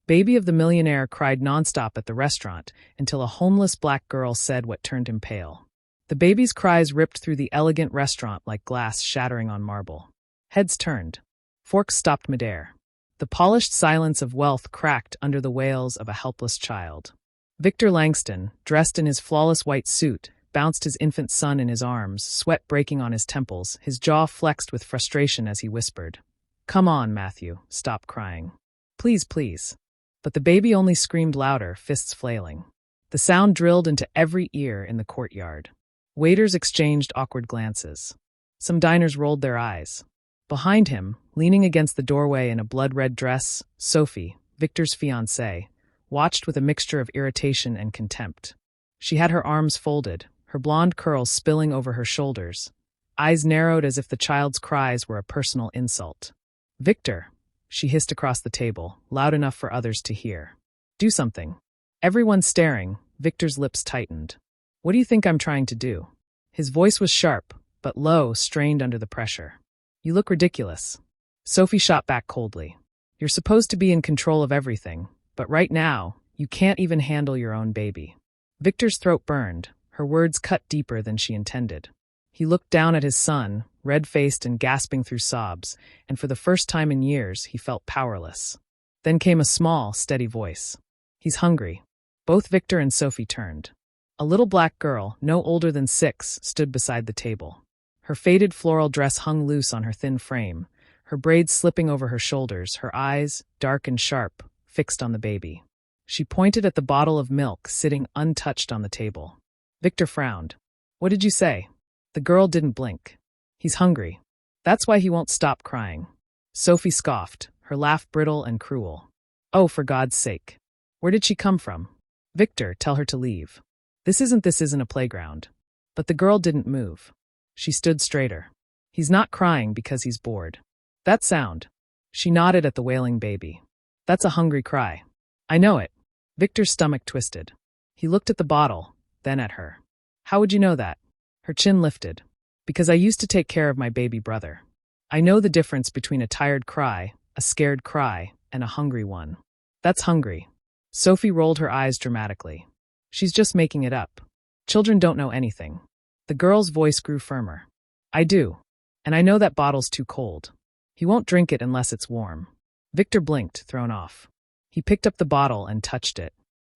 Baby of the millionaire cried nonstop at the restaurant until a homeless black girl said what turned him pale. The baby's cries ripped through the elegant restaurant like glass shattering on marble. Heads turned. Forks stopped midair. The polished silence of wealth cracked under the wails of a helpless child. Victor Langston, dressed in his flawless white suit, bounced his infant son in his arms, sweat breaking on his temples, his jaw flexed with frustration as he whispered, "Come on, Matthew, stop crying. Please, please." But the baby only screamed louder, fists flailing. The sound drilled into every ear in the courtyard. Waiters exchanged awkward glances. Some diners rolled their eyes. Behind him, leaning against the doorway in a blood-red dress, Sophie, Victor's fiancée, watched with a mixture of irritation and contempt. She had her arms folded, her blonde curls spilling over her shoulders, eyes narrowed as if the child's cries were a personal insult. "Victor," she hissed across the table, loud enough for others to hear. "Do something." Everyone staring, Victor's lips tightened. "What do you think I'm trying to do?" His voice was sharp, but low, strained under the pressure. "You look ridiculous." Sophie shot back coldly. "You're supposed to be in control of everything, but right now, you can't even handle your own baby." Victor's throat burned, her words cut deeper than she intended. He looked down at his son, red-faced and gasping through sobs, and for the first time in years, he felt powerless. Then came a small, steady voice. "He's hungry." Both Victor and Sophie turned. A little black girl, no older than 6, stood beside the table. Her faded floral dress hung loose on her thin frame, her braids slipping over her shoulders, her eyes, dark and sharp, fixed on the baby. She pointed at the bottle of milk sitting untouched on the table. Victor frowned. "What did you say?" The girl didn't blink. "He's hungry. That's why he won't stop crying." Sophie scoffed, her laugh brittle and cruel. "Oh, for God's sake. Where did she come from?" "Victor, tell her to leave. This isn't a playground." But the girl didn't move. She stood straighter. "He's not crying because he's bored." "That sound." She nodded at the wailing baby. "That's a hungry cry." "I know it." Victor's stomach twisted. He looked at the bottle, then at her. "How would you know that?" Her chin lifted. "Because I used to take care of my baby brother. I know the difference between a tired cry, a scared cry, and a hungry one." "That's hungry." Sophie rolled her eyes dramatically. "She's just making it up. Children don't know anything." The girl's voice grew firmer. "I do. And I know that bottle's too cold. He won't drink it unless it's warm." Victor blinked, thrown off. He picked up the bottle and touched it.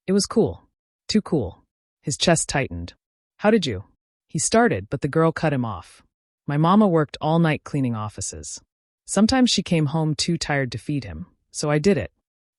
It was cool. Too cool. His chest tightened. "How did you?" He started, but the girl cut him off. "My mama worked all night cleaning offices. Sometimes she came home too tired to feed him, so I did it.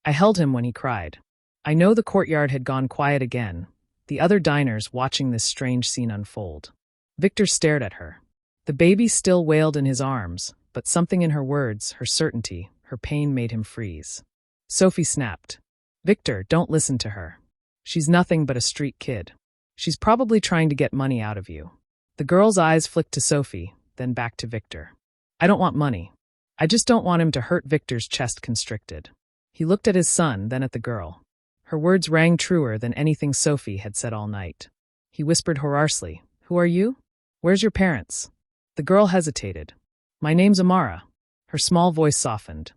I held him when he cried." I know the courtyard had gone quiet again, the other diners watching this strange scene unfold. Victor stared at her. The baby still wailed in his arms, but something in her words, her certainty, her pain made him freeze. Sophie snapped. "Victor, don't listen to her. She's nothing but a street kid. She's probably trying to get money out of you." The girl's eyes flicked to Sophie, then back to Victor. "I don't want money. I just don't want him to hurt." Victor's chest constricted. He looked at his son, then at the girl. Her words rang truer than anything Sophie had said all night. He whispered hoarsely, "Who are you? Where's your parents?" The girl hesitated. "My name's Amara." Her small voice softened.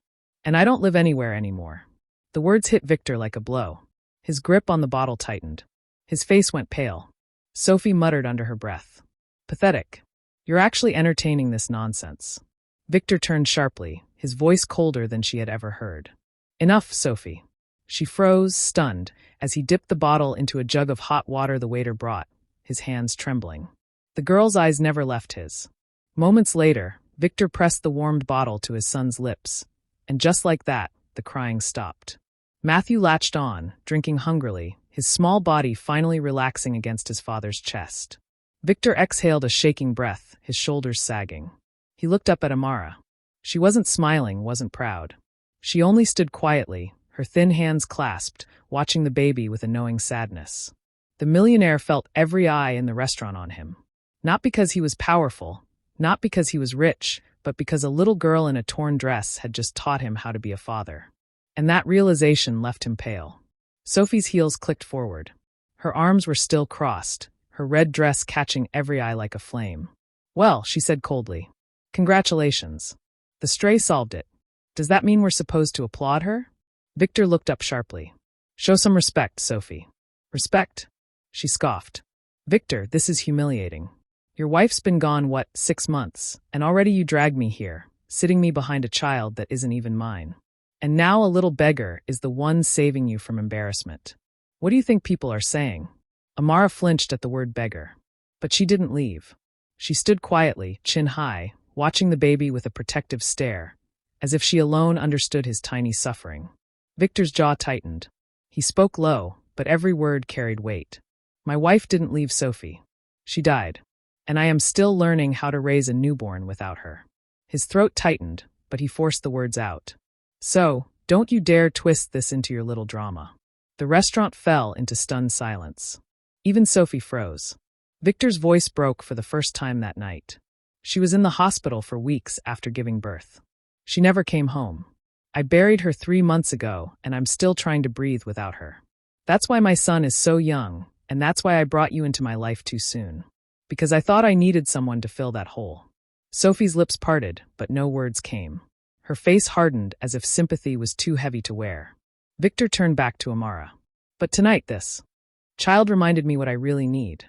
"And I don't live anywhere anymore." The words hit Victor like a blow. His grip on the bottle tightened. His face went pale. Sophie muttered under her breath. "Pathetic. You're actually entertaining this nonsense." Victor turned sharply, his voice colder than she had ever heard. "Enough, Sophie." She froze, stunned, as he dipped the bottle into a jug of hot water the waiter brought, his hands trembling. The girl's eyes never left his. Moments later, Victor pressed the warmed bottle to his son's lips, and just like that, the crying stopped. Matthew latched on, drinking hungrily, his small body finally relaxing against his father's chest. Victor exhaled a shaking breath, his shoulders sagging. He looked up at Amara. She wasn't smiling, wasn't proud. She only stood quietly, her thin hands clasped, watching the baby with a knowing sadness. The millionaire felt every eye in the restaurant on him. Not because he was powerful, not because he was rich, but because a little girl in a torn dress had just taught him how to be a father. And that realization left him pale. Sophie's heels clicked forward. Her arms were still crossed, her red dress catching every eye like a flame. "Well," she said coldly. "Congratulations. The stray solved it. Does that mean we're supposed to applaud her?" Victor looked up sharply. Show some respect, Sophie. Respect? She scoffed. Victor, this is humiliating. Your wife's been gone, 6 months, and already you drag me here, sitting me behind a child that isn't even mine. And now a little beggar is the one saving you from embarrassment. What do you think people are saying? Amara flinched at the word beggar. But she didn't leave. She stood quietly, chin high, watching the baby with a protective stare, as if she alone understood his tiny suffering. Victor's jaw tightened. He spoke low, but every word carried weight. My wife didn't leave Sophie. She died. And I am still learning how to raise a newborn without her. His throat tightened, but he forced the words out. So, don't you dare twist this into your little drama. The restaurant fell into stunned silence. Even Sophie froze. Victor's voice broke for the first time that night. She was in the hospital for weeks after giving birth. She never came home. I buried her 3 months ago, and I'm still trying to breathe without her. That's why my son is so young, and that's why I brought you into my life too soon. Because I thought I needed someone to fill that hole. Sophie's lips parted, but no words came. Her face hardened as if sympathy was too heavy to wear. Victor turned back to Amara. But tonight this child reminded me what I really need.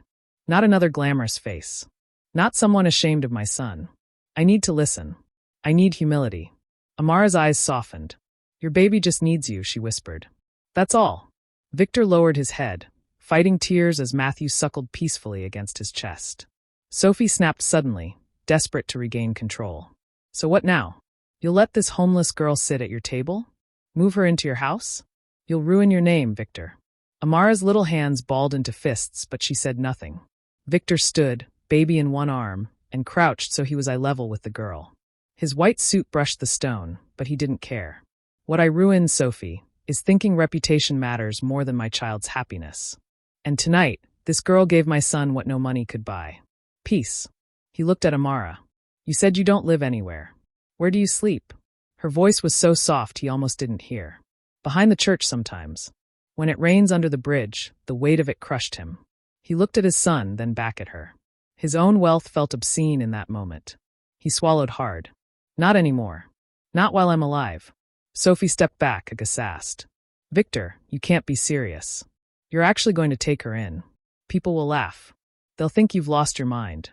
Not another glamorous face. Not someone ashamed of my son. I need to listen. I need humility. Amara's eyes softened. Your baby just needs you, she whispered. That's all. Victor lowered his head, fighting tears as Matthew suckled peacefully against his chest. Sophie snapped suddenly, desperate to regain control. So what now? You'll let this homeless girl sit at your table? Move her into your house? You'll ruin your name, Victor. Amara's little hands balled into fists, but she said nothing. Victor stood, baby in one arm, and crouched so he was eye level with the girl. His white suit brushed the stone, but he didn't care. What I ruined, Sophie, is thinking reputation matters more than my child's happiness. And tonight, this girl gave my son what no money could buy. Peace. He looked at Amara. You said you don't live anywhere. Where do you sleep? Her voice was so soft he almost didn't hear. Behind the church sometimes. When it rains under the bridge, the weight of it crushed him. He looked at his son, then back at her. His own wealth felt obscene in that moment. He swallowed hard. Not anymore. Not while I'm alive. Sophie stepped back, aghast. Victor, you can't be serious. You're actually going to take her in. People will laugh. They'll think you've lost your mind.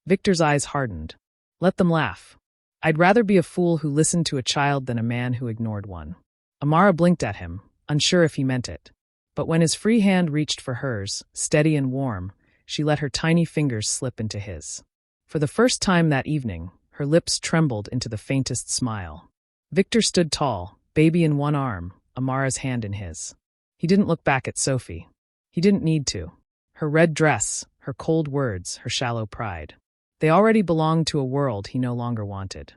Victor's eyes hardened. Let them laugh. I'd rather be a fool who listened to a child than a man who ignored one. Amara blinked at him, unsure if he meant it. But when his free hand reached for hers, steady and warm, she let her tiny fingers slip into his. For the first time that evening, her lips trembled into the faintest smile. Victor stood tall, baby in one arm, Amara's hand in his. He didn't look back at Sophie. He didn't need to. Her red dress, her cold words, her shallow pride. They already belonged to a world he no longer wanted.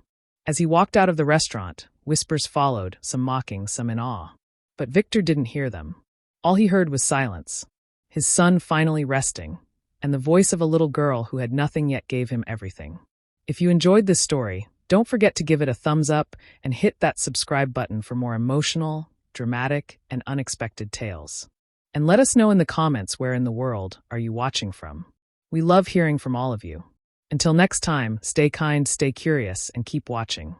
As he walked out of the restaurant, whispers followed, some mocking, some in awe. But Victor didn't hear them. All he heard was silence. His son finally resting, and the voice of a little girl who had nothing yet gave him everything. If you enjoyed this story, don't forget to give it a thumbs up and hit that subscribe button for more emotional, dramatic, and unexpected tales. And let us know in the comments where in the world are you watching from. We love hearing from all of you. Until next time, stay kind, stay curious, and keep watching.